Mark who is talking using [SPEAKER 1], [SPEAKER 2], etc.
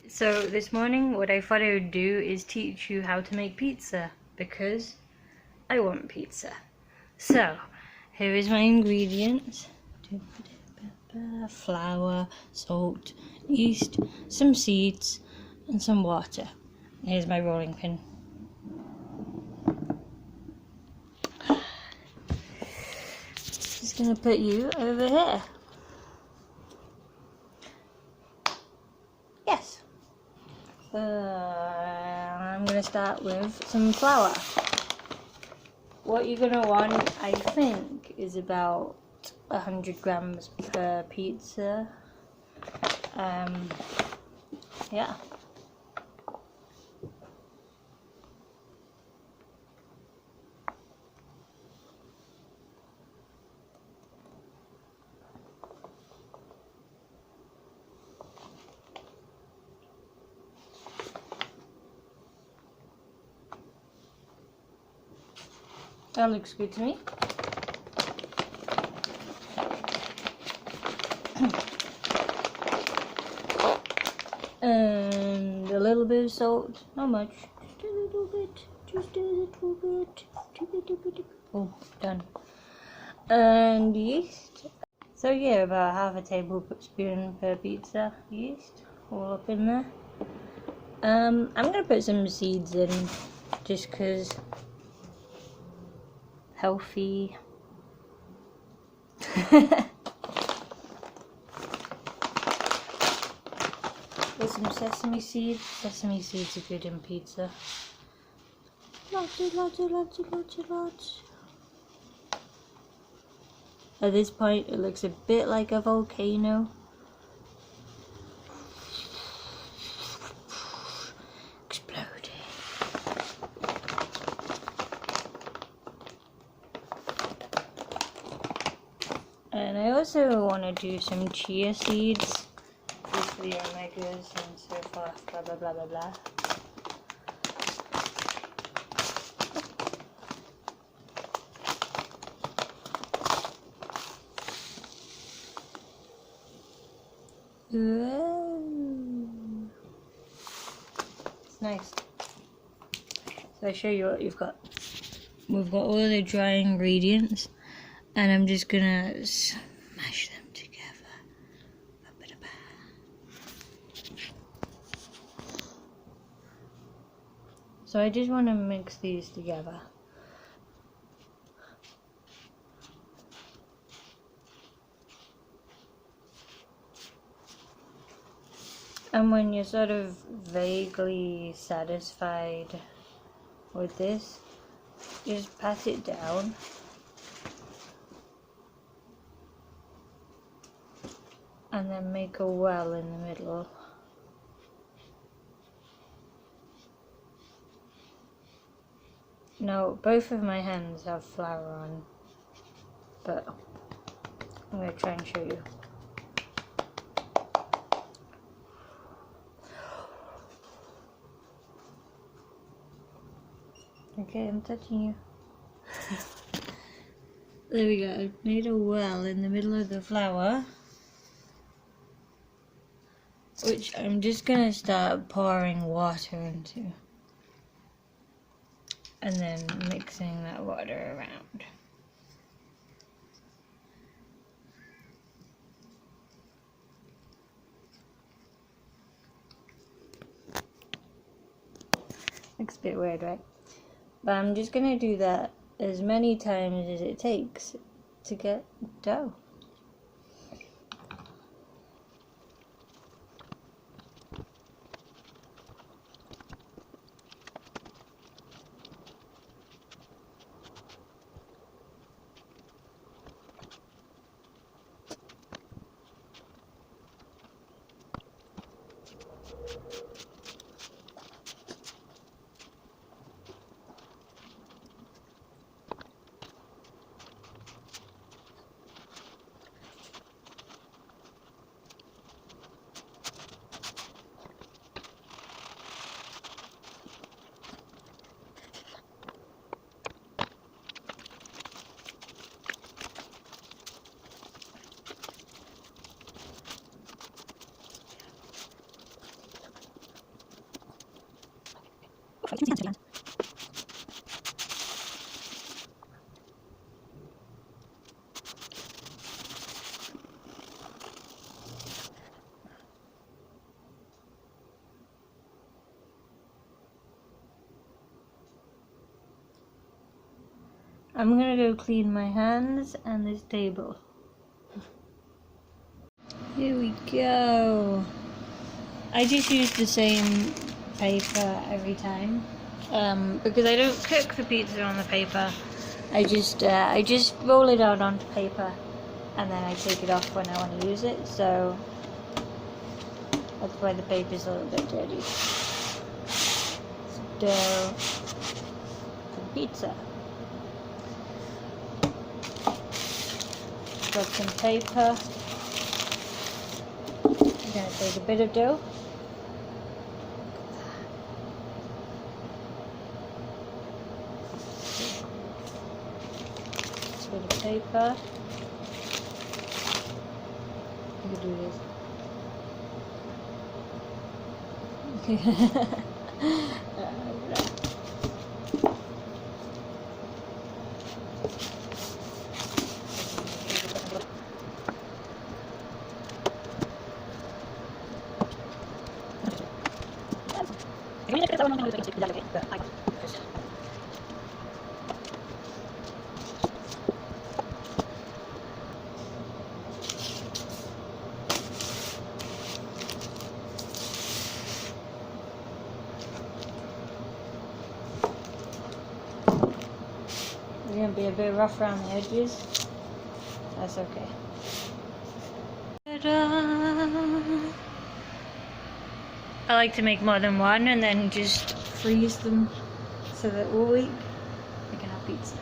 [SPEAKER 1] So this morning what I thought I would do is teach you how to make pizza because I want pizza. So here is my ingredients. Flour, salt, yeast, some seeds and some water. Here's my rolling pin. Just gonna put you over here. Yes. I'm going to start with some flour. What you're going to want, I think, is about 100 grams per pizza. Yeah. That looks good to me. And a little bit of salt, not much, just a little bit, Oh, done. And yeast. So yeah, about half a tablespoon per pizza yeast, all up in there. I'm gonna put some seeds in, just 'cause healthy. With some sesame seeds. Sesame seeds are good in pizza. Lots. At this point, it looks a bit like a volcano. Exploding. And I also want to do some chia seeds. For the omegas and so forth, blah blah blah blah blah. Ooh. It's nice. So I show you what you've got. We've got all the dry ingredients, and I'm just gonna smash them together. So I just want to mix these together. And when you're sort of vaguely satisfied with this, just pat it down. And then make a well in the middle. Now, both of my hands have flour on, but I'm going to try and show you. Okay, I'm touching you. There we go, I've made a well in the middle of the flour, which I'm just going to start pouring water into. And then mixing that water around. Looks a bit weird, right? But I'm just gonna do that as many times as it takes to get dough. I'm gonna go clean my hands and this table. Here we go. I just use the same paper every time because I don't cook the pizza on the paper. I just roll it out onto paper and then I take it off when I want to use it. So that's why the paper's a little bit dirty. Dough and pizza. Got some paper. I'm gonna take a bit of dough. A bit of paper. You can do this. It's gonna be a bit rough around the edges. That's okay. Ta-da! I like to make more than one and then just freeze them so that all week I can have pizza.